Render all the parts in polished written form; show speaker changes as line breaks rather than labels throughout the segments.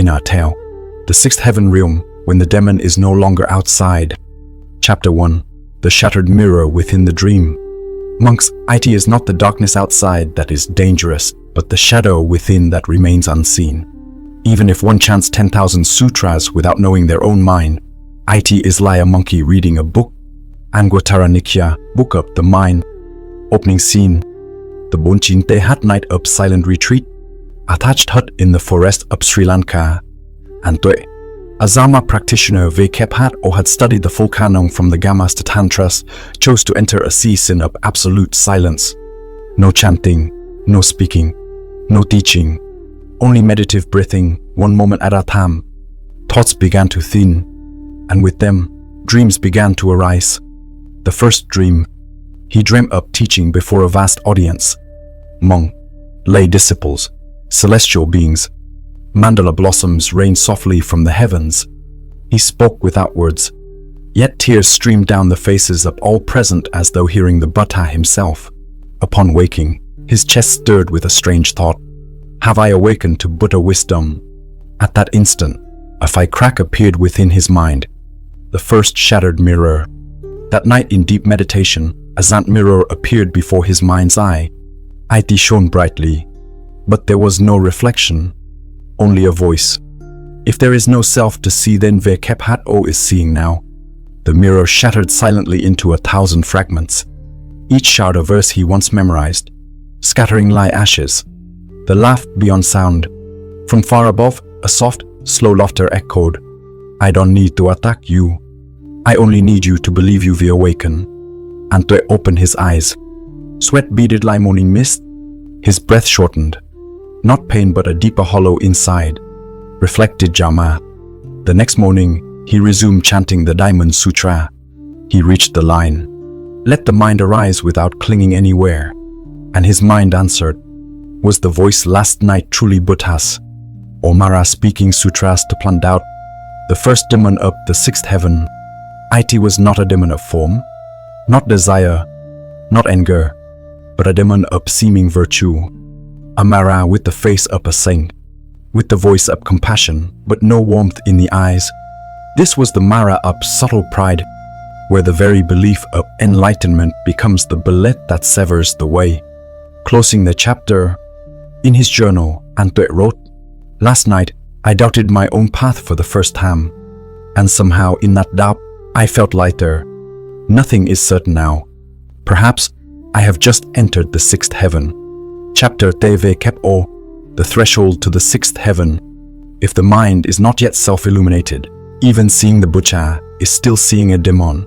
Inner Tale, the sixth heaven realm, when the demon is no longer outside. Chapter 1. The Shattered Mirror Within the Dream. Monks, it is not the darkness outside that is dangerous, but the shadow within that remains unseen. Even if one chants 10,000 sutras without knowing their own mind, it is like a monkey reading a book. Anguttara Nikaya, Book Up the Mind. Opening scene. The Bonchin Te Hat Night of Silent Retreat. A thatched hut in the forest of Sri Lanka. Antue, a Zama practitioner ve Kephat or had studied the full canon from the Gamas to Tantras, chose to enter a season of absolute silence. No chanting, no speaking, no teaching, only meditative breathing, one moment at a time. Thoughts began to thin, and with them, dreams began to arise. The first dream, he dreamt of teaching before a vast audience. Monk, lay disciples, celestial beings. Mandala blossoms rained softly from the heavens. He spoke without words, yet tears streamed down the faces of all present as though hearing the Buddha himself. Upon waking, his chest stirred with a strange thought. Have I awakened to Buddha wisdom? At that instant, a firecrack appeared within his mind. The first shattered mirror. That night in deep meditation, a Zant mirror appeared before his mind's eye. It shone brightly, but there was no reflection, only a voice. If there is no self to see, then Ve Kephat O is seeing now. The mirror shattered silently into 1,000 fragments, each shard a verse he once memorized, scattering like ashes. The laugh beyond sound. From far above, a soft, slow laughter echoed. I don't need to attack you. I only need you to believe you've awakened. Antue opened his eyes. Sweat beaded like morning mist. His breath shortened. Not pain but a deeper hollow inside. Reflected Jama. The next morning, he resumed chanting the Diamond Sutra. He reached the line. Let the mind arise without clinging anywhere. And his mind answered. Was the voice last night truly Buddha's? Or Mara speaking sutras to plant out? The first demon of the sixth heaven. It was not a demon of form, not desire, not anger, but a demon of seeming virtue. A Mara with the face of a saint, with the voice of compassion, but no warmth in the eyes. This was the Mara of subtle pride, where the very belief of enlightenment becomes the billet that severs the way. Closing the chapter, in his journal, Antue wrote, Last night, I doubted my own path for the first time, and somehow in that doubt, I felt lighter. Nothing is certain now. Perhaps I have just entered the sixth heaven. Chapter Te Kep O, the threshold to the sixth heaven. If the mind is not yet self-illuminated, even seeing the Buddha is still seeing a demon.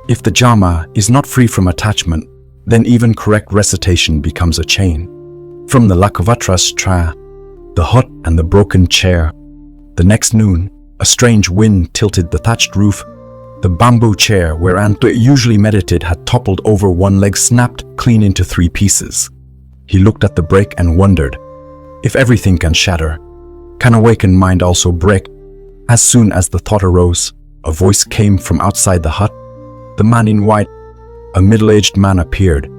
If the Jama is not free from attachment, then even correct recitation becomes a chain. From the Lakavatra Sutra, the hut and the broken chair. The next noon, a strange wind tilted the thatched roof. The bamboo chair where Antue usually meditated had toppled over, one leg snapped clean into 3 pieces. He looked at the break and wondered, if everything can shatter, can awakened mind also break? As soon as the thought arose, a voice came from outside the hut. The man in white, a middle-aged man, appeared.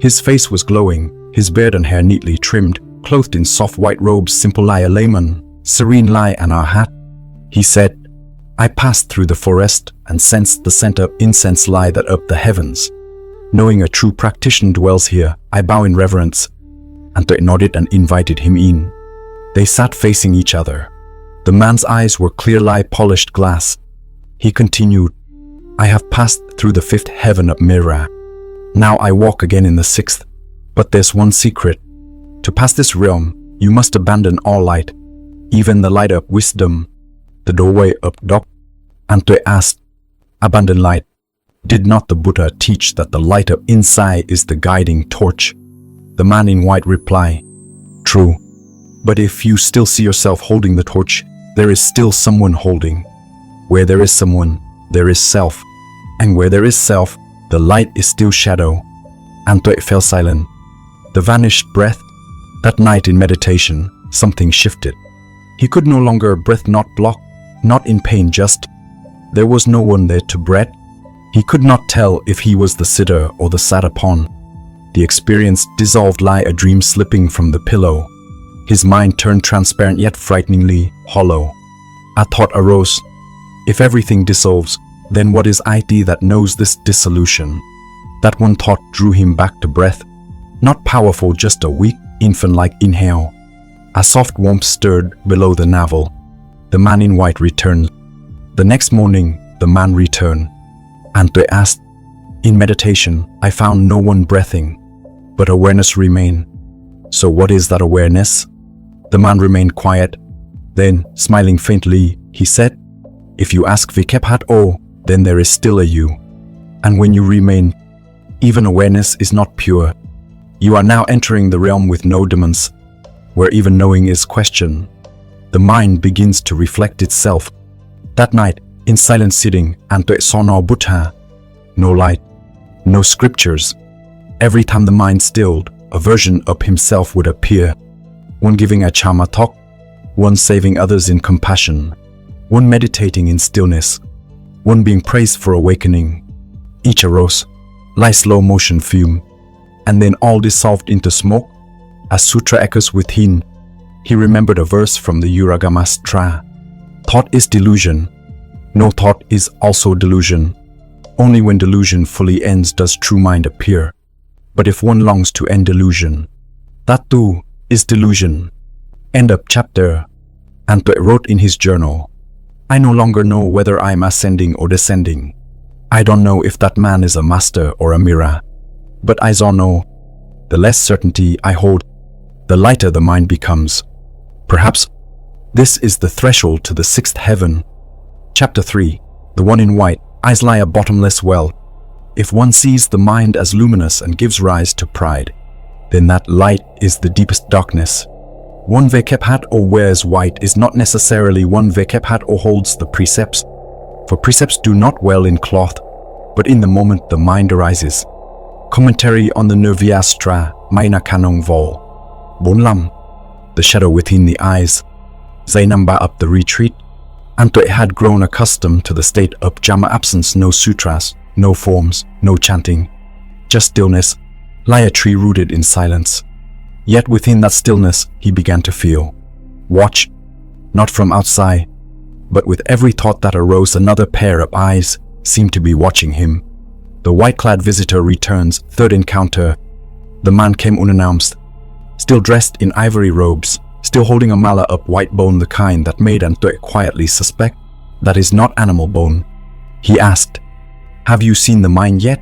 His face was glowing, his beard and hair neatly trimmed, clothed in soft white robes simple like a layman, serene like an arhat. He said, I passed through the forest and sensed the scent of incense lie that up the heavens. Knowing a true practitioner dwells here, I bow in reverence. Antue nodded and invited him in. They sat facing each other. The man's eyes were clear like polished glass. He continued, I have passed through the fifth heaven of Mira. Now I walk again in the sixth. But there's one secret. To pass this realm, you must abandon all light, even the light of wisdom, the doorway of Dok. Antue asked, abandon light. Did not the Buddha teach that the light of inside is the guiding torch? The man in white replied, true. But if you still see yourself holding the torch, there is still someone holding. Where there is someone, there is self. And where there is self, the light is still shadow. Antue fell silent. The vanished breath. That night in meditation, something shifted. He could no longer breath, not block, not in pain, just. There was no one there to breathe. He could not tell if he was the sitter or the sat upon. The experience dissolved like a dream slipping from the pillow. His mind turned transparent yet frighteningly hollow. A thought arose. If everything dissolves, then what is it that knows this dissolution? That one thought drew him back to breath. Not powerful, just a weak, infant-like inhale. A soft warmth stirred below the navel. The man in white returned. The next morning, the man returned. Antue asked, "In meditation, I found no one breathing, but awareness remained. So what is that awareness?" The man remained quiet. Then, smiling faintly, he said, "If you ask Vikephat O, then there is still a you. And when you remain, even awareness is not pure. You are now entering the realm with no demons, where even knowing is questioned. The mind begins to reflect itself." That night, in silent sitting, Antue saw no Buddha, no light, no scriptures. Every time the mind stilled, a version of himself would appear. One giving a Charma talk, one saving others in compassion, one meditating in stillness, one being praised for awakening. Each arose, like slow motion fume, and then all dissolved into smoke. As sutra echoes within, he remembered a verse from the Uragamastra. Thought is delusion. No thought is also delusion. Only when delusion fully ends does true mind appear. But if one longs to end delusion, that too is delusion. End of chapter. Antue wrote in his journal, "I no longer know whether I am ascending or descending. I don't know if that man is a master or a mirror. But I so know, the less certainty I hold, the lighter the mind becomes. Perhaps this is the threshold to the sixth heaven." Chapter 3. The one in white, eyes lie a bottomless well. If one sees the mind as luminous and gives rise to pride, then that light is the deepest darkness. One Vikephat O wears white is not necessarily one Vikephat O holds the precepts, for precepts do not dwell in cloth, but in the moment the mind arises. Commentary on the Nirvyastra, Maina Kanong Vol. 45. The shadow within the eyes. Zainamba up the retreat. Antue had grown accustomed to the state of Jama absence, no sutras, no forms, no chanting, just stillness, lie a tree rooted in silence. Yet within that stillness he began to feel. Watch, not from outside, but with every thought that arose another pair of eyes seemed to be watching him. The white-clad visitor returns, third encounter. The man came unannounced, still dressed in ivory robes, still holding a mala of white bone, the kind that made Antue quietly suspect that is not animal bone. He asked, "Have you seen the mind yet?"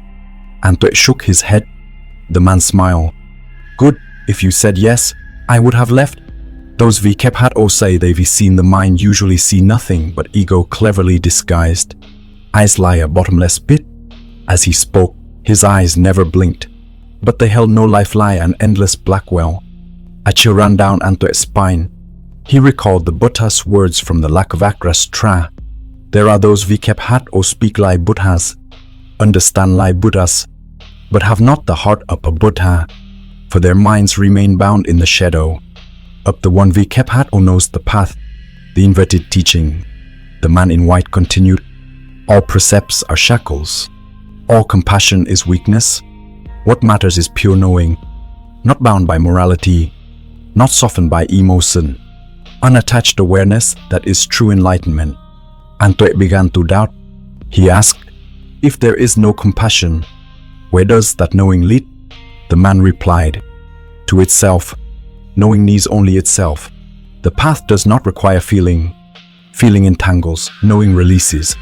Antue shook his head. The man smiled. "Good, if you said yes, I would have left. Those Vikephat O say they've seen the mind usually see nothing but ego cleverly disguised. Eyes lie a bottomless pit." As he spoke, his eyes never blinked, but they held no life, lie an endless black well. A chill ran down Antue's spine. He recalled the Buddha's words from the Lakavakrastra. There are those Vikephat O speak like Buddhas, understand like Buddhas, but have not the heart of a Buddha, for their minds remain bound in the shadow. Of the one Vikephat O knows the path, the inverted teaching. The man in white continued, "All precepts are shackles. All compassion is weakness. What matters is pure knowing, not bound by morality, not softened by emotion, unattached awareness that is true enlightenment." Antue began to doubt. He asked, "If there is no compassion, where does that knowing lead?" The man replied, "To itself. Knowing needs only itself. The path does not require feeling. Feeling entangles, knowing releases.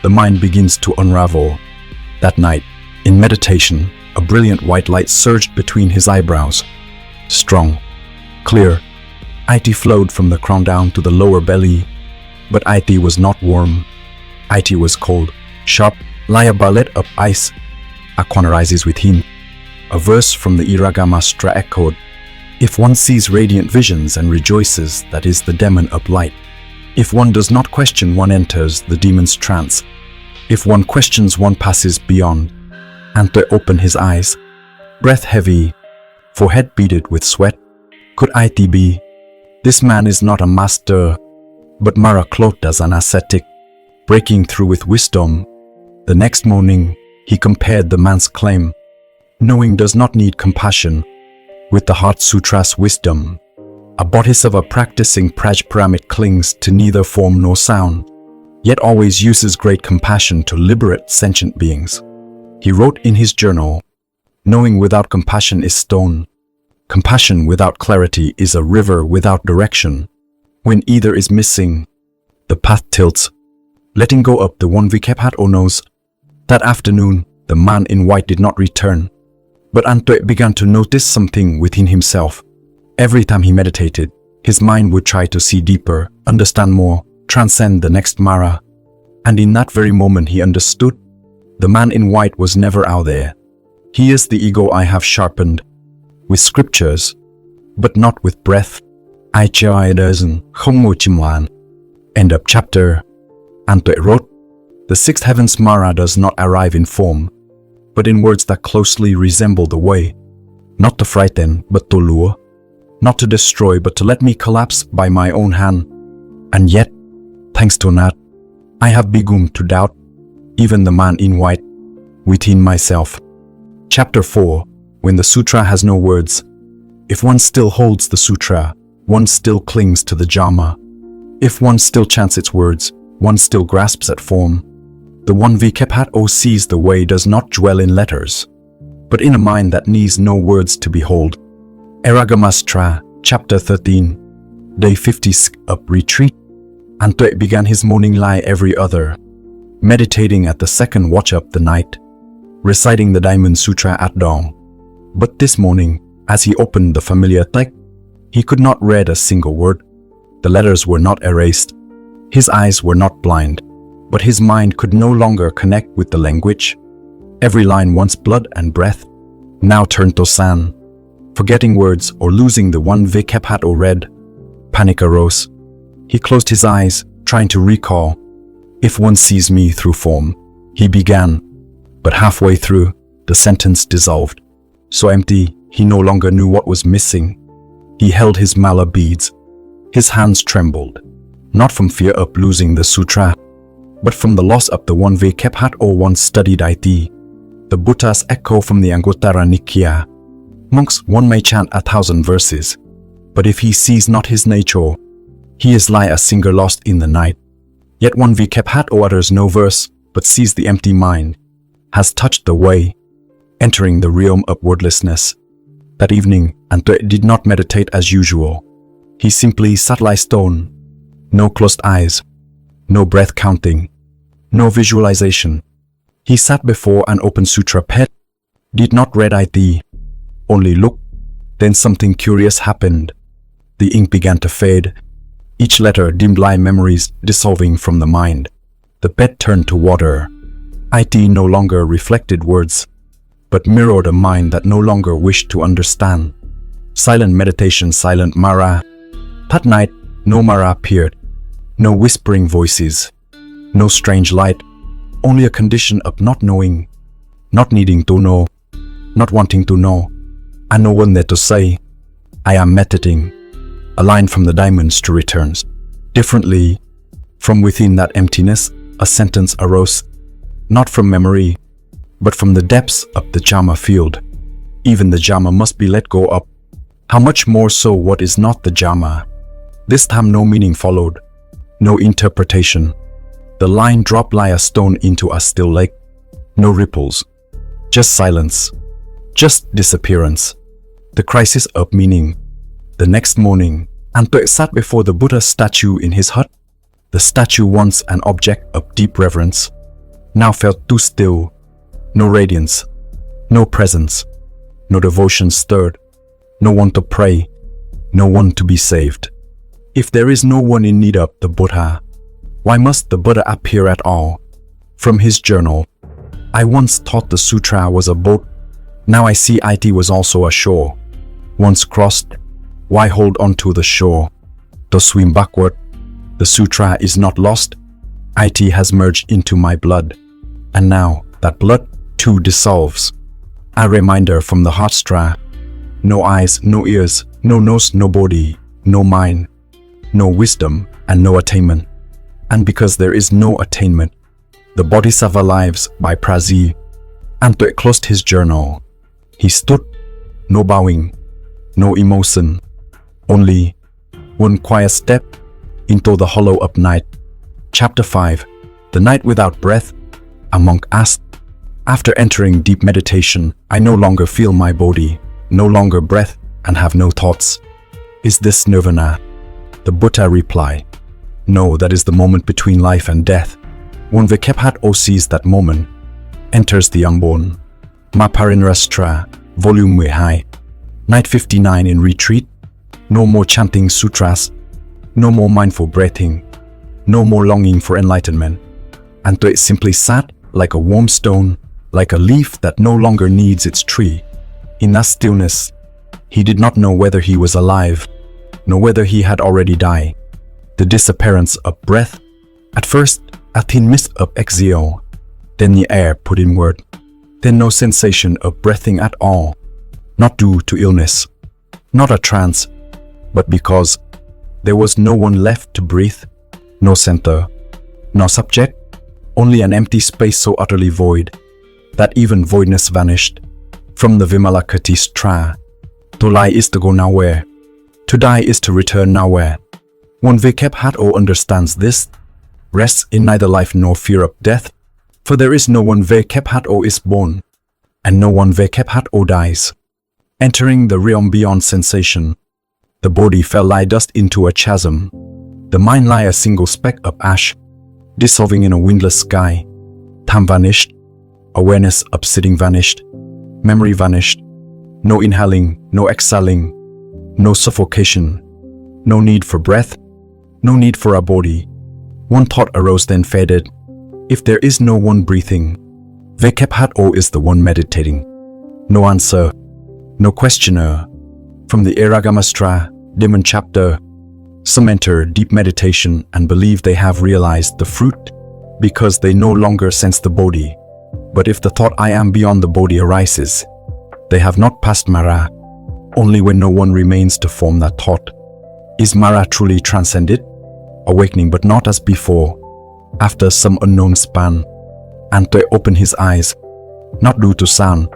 The mind begins to unravel." That night, in meditation, a brilliant white light surged between his eyebrows. Strong, clear, it flowed from the crown down to the lower belly. But it was not warm. It was cold, sharp, like a ballet of ice. A corner rises within. A verse from the Iragamastra echoed, "If one sees radiant visions and rejoices, that is the demon of light. If one does not question, one enters the demon's trance. If one questions, one passes beyond." Antue opened his eyes, breath heavy, forehead beaded with sweat. Could it be? This man is not a master, but Mara clothed as an ascetic, breaking through with wisdom. The next morning, he compared the man's claim, "Knowing does not need compassion," with the Heart Sutra's wisdom. A bodhisattva practicing Prajnaparamita clings to neither form nor sound, yet always uses great compassion to liberate sentient beings. He wrote in his journal, "Knowing without compassion is stone. Compassion without clarity is a river without direction. When either is missing, the path tilts." Letting go of the one we kept at knows. That afternoon, the man in white did not return, but Antue began to notice something within himself. Every time he meditated, his mind would try to see deeper, understand more, transcend the next Mara. And in that very moment he understood, the man in white was never out there. He is the ego I have sharpened with scriptures, but not with breath. Ai chơi doesn't không ngồi chim lan. End of chapter. Antue wrote, "The sixth heaven's Mara does not arrive in form, but in words that closely resemble the way, not to frighten, but to lure, not to destroy, but to let me collapse by my own hand. And yet, thanks to that, I have begun to doubt even the man in white within myself." Chapter 4. When the sutra has no words. If one still holds the sutra, one still clings to the Dhamma. If one still chants its words, one still grasps at form. The one Vikepat-o sees the way does not dwell in letters, but in a mind that needs no words to behold. Eragamastra, Chapter 13. Day 50 of retreat. Antue began his morning lie every other, meditating at the second watch of the night, reciting the Diamond Sutra at dawn. But this morning, as he opened the familiar text, he could not read a single word. The letters were not erased. His eyes were not blind, but his mind could no longer connect with the language. Every line, once blood and breath, now turned to sand. Forgetting words or losing the one Vikepat-o read, panic arose. He closed his eyes, trying to recall. "If one sees me through form," he began, but halfway through, the sentence dissolved. So empty, he no longer knew what was missing. He held his mala beads. His hands trembled, not from fear of losing the sutra, but from the loss of the one Vikepat-o once studied it, the Buddha's echo from the Anguttara Nikaya. Monks, one may chant 1,000 verses, but if he sees not his nature, he is like a singer lost in the night. Yet one Vikepat-o utters no verse, but sees the empty mind, has touched the way, entering the realm of wordlessness. That evening, Antue did not meditate as usual. He simply sat like stone, no closed eyes, no breath counting, no visualization. He sat before an open sutra page, did not read it, only looked. Then something curious happened. The ink began to fade. Each letter dimmed like memories dissolving from the mind. The bed turned to water. It no longer reflected words, but mirrored a mind that no longer wished to understand. Silent meditation, silent Mara. That night, no Mara appeared. No whispering voices. No strange light. Only a condition of not knowing, not needing to know, not wanting to know, and no one there to say, "I am meditating." A line from the Diamonds to returns. Differently, from within that emptiness, a sentence arose, not from memory, but from the depths of the Dhamma field. Even the Dhamma must be let go of. How much more so what is not the Dhamma? This time no meaning followed, no interpretation. The line dropped like a stone into a still lake. No ripples, just silence, just disappearance. The crisis of meaning. The next morning, Antue sat before the Buddha statue in his hut. The statue, once an object of deep reverence, now felt too still. No radiance, no presence, no devotion stirred, no one to pray, no one to be saved. If there is no one in need of the Buddha, why must the Buddha appear at all? From his journal, "I once thought the sutra was a boat. Now I see it was also a shore. Once crossed, why hold on to the shore? To swim backward. The sutra is not lost. It has merged into my blood. And now that blood too dissolves." A reminder from the heartstrap. No eyes, no ears, no nose, no body, no mind, no wisdom, and no attainment. And because there is no attainment, the Bodhisattva lives by prazi. Antue closed his journal. He stood, no bowing, no emotion, only One quiet step into the hollow up night. Chapter 5. The Night Without Breath. A monk asked, "After entering deep meditation, I no longer feel my body, no longer breath, and have no thoughts. Is this nirvana?" The Buddha replied, "No, that is the moment between life and death. One Vekephat O sees that moment, enters the unborn." Maparinrastra, Volume 12. Night 59 in retreat. No more chanting sutras, no more mindful breathing, no more longing for enlightenment. And Tuệ simply sat like a warm stone, like a leaf that no longer needs its tree. In that stillness, he did not know whether he was alive, nor whether he had already died. The disappearance of breath. At first, a thin mist of exhale, then the air put inward, then no sensation of breathing at all, not due to illness, not a trance, but because there was no one left to breathe, no center, no subject, only an empty space so utterly void that even voidness vanished. From the Vimalakirtistra, to lie is to go nowhere, to die is to return nowhere. One Vekephat-o understands this, rests in neither life nor fear of death, for there is no one Vekephat-o is born, and no one Vekephat-o dies. Entering the realm beyond sensation, the body fell like dust into a chasm, the mind like a single speck of ash, dissolving in a windless sky. Time vanished, awareness of sitting vanished, memory vanished, no inhaling, no exhaling, no suffocation, no need for breath, no need for a body. One thought arose then faded. If there is no one breathing, Vekephat-o is the one meditating. No answer, no questioner. From the Eragamastra, Demon chapter, some enter deep meditation and believe they have realized the fruit because they no longer sense the body. But if the thought "I am beyond the body" arises, they have not passed Mara. Only when no one remains to form that thought is Mara truly transcended, awakening but not as before, after some unknown span. And Tuệ opened his eyes, not due to sound,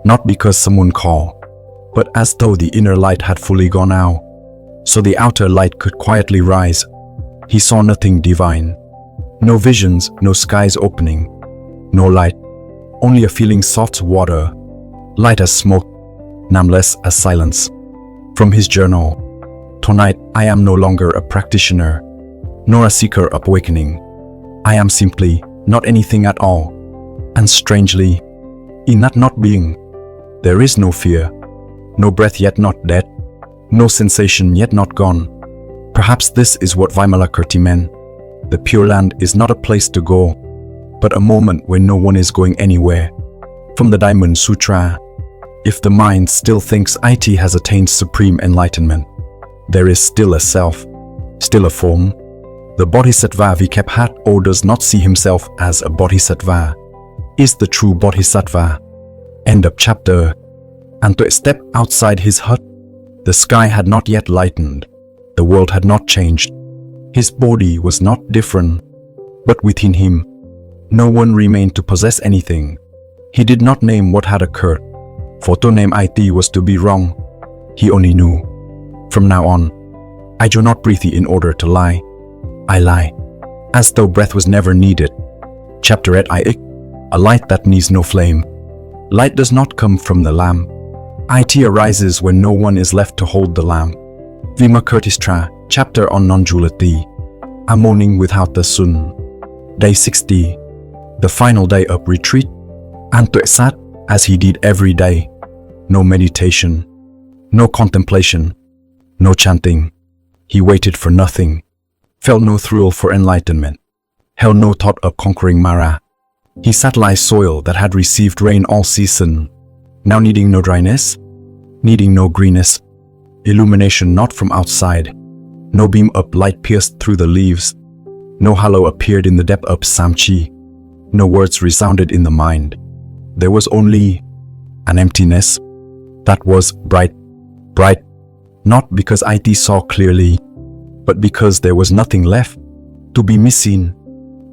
not because someone called, but as though the inner light had fully gone out, so the outer light could quietly rise. He saw nothing divine, no visions, no skies opening, no light, only a feeling soft water, light as smoke, nameless as silence. From his journal, "Tonight I am no longer a practitioner, nor a seeker of awakening. I am simply not anything at all. And strangely, in that not being, there is no fear, no breath yet not dead, no sensation yet not gone." Perhaps this is what Vimalakirti meant. The Pure Land is not a place to go, but a moment when no one is going anywhere. From the Diamond Sutra, if the mind still thinks it has attained supreme enlightenment, there is still a self, still a form. The Bodhisattva Vekephat-o does not see himself as a Bodhisattva, is the true Bodhisattva. End of chapter. And Tuệ stepped outside his hut. The sky had not yet lightened. The world had not changed. His body was not different. But within him, no one remained to possess anything. He did not name what had occurred, for to name it was to be wrong. He only knew, from now on, I do not breathe in order to lie. I lie, as though breath was never needed. Chapter 8. A light that needs no flame. Light does not come from the lamp. It arises when no one is left to hold the lamp. Vimalakirtistra, chapter on non-duality. A morning without the sun. Day 60. The final day of retreat. And Tuệ sat as he did every day. No meditation, no contemplation, no chanting. He waited for nothing, felt no thrill for enlightenment, held no thought of conquering Mara. He sat like soil that had received rain all season, now needing no dryness, needing no greenness, illumination not from outside. No beam of light pierced through the leaves, no halo appeared in the depth of Samchi, no words resounded in the mind. There was only an emptiness that was bright, bright, not because it saw clearly, but because there was nothing left to be missing.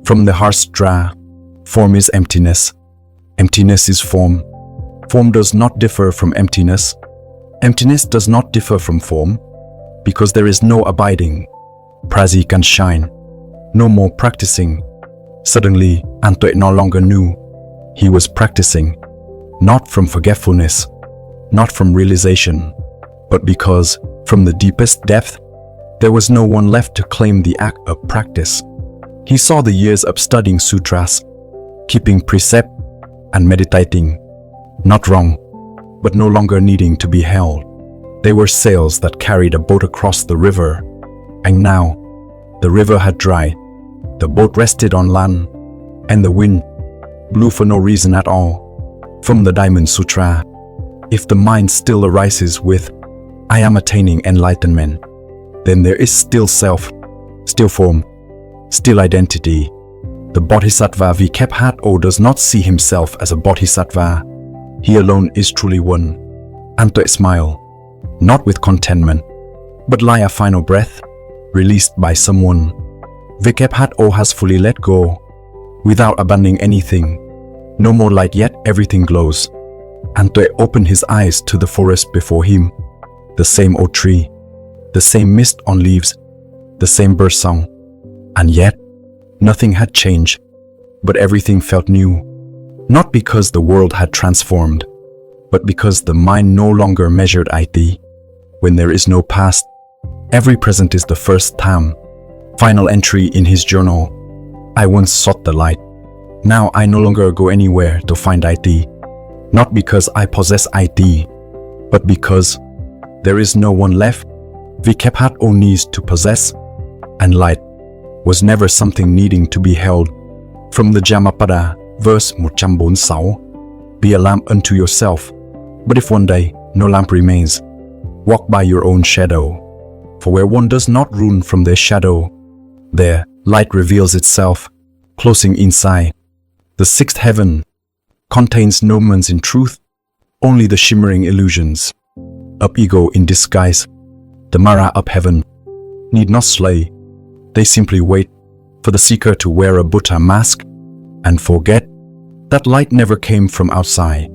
From the Harshtra, form is emptiness. Emptiness is form. Form does not differ from emptiness. Emptiness does not differ from form. because there is no abiding, prazi can shine, no more practicing. Suddenly, An Tuệ no longer knew. He was practicing, not from forgetfulness, not from realization, but because, from the deepest depth, there was no one left to claim the act of practice. He saw the years of studying sutras, keeping precept, and meditating, not wrong, but no longer needing to be held. They were sails that carried a boat across the river, and now, the river had dried, the boat rested on land, and the wind blew for no reason at all. From the Diamond Sutra, if the mind still arises with, I am attaining enlightenment, then there is still self, still form, still identity. The Bodhisattva Vikephat-o does not see himself as a Bodhisattva. He alone is truly one. An Tuệ smiled, not with contentment, but like a final breath, released by someone. Vikephat-o has fully let go, without abandoning anything. No more light yet everything glows. An Tuệ opened his eyes to the forest before him. The same old tree, the same mist on leaves, the same bird song. And yet, nothing had changed, but everything felt new. Not because the world had transformed, but because the mind no longer measured IT. When there is no past, every present is the first time. Final entry in his journal. I once sought the light. Now I no longer go anywhere to find IT. Not because I possess IT, but because there is no one left. Vikephat-o needs to possess, and light was never something needing to be held. From the Dhammapada, verse 146, be a lamp unto yourself, but if one day no lamp remains, walk by your own shadow. For where one does not run from their shadow, there light reveals itself, closing inside. The sixth heaven contains no moments in truth, only the shimmering illusions of ego in disguise. The Mara of heaven need not slay. They simply wait for the seeker to wear a Buddha mask and forget that light never came from outside.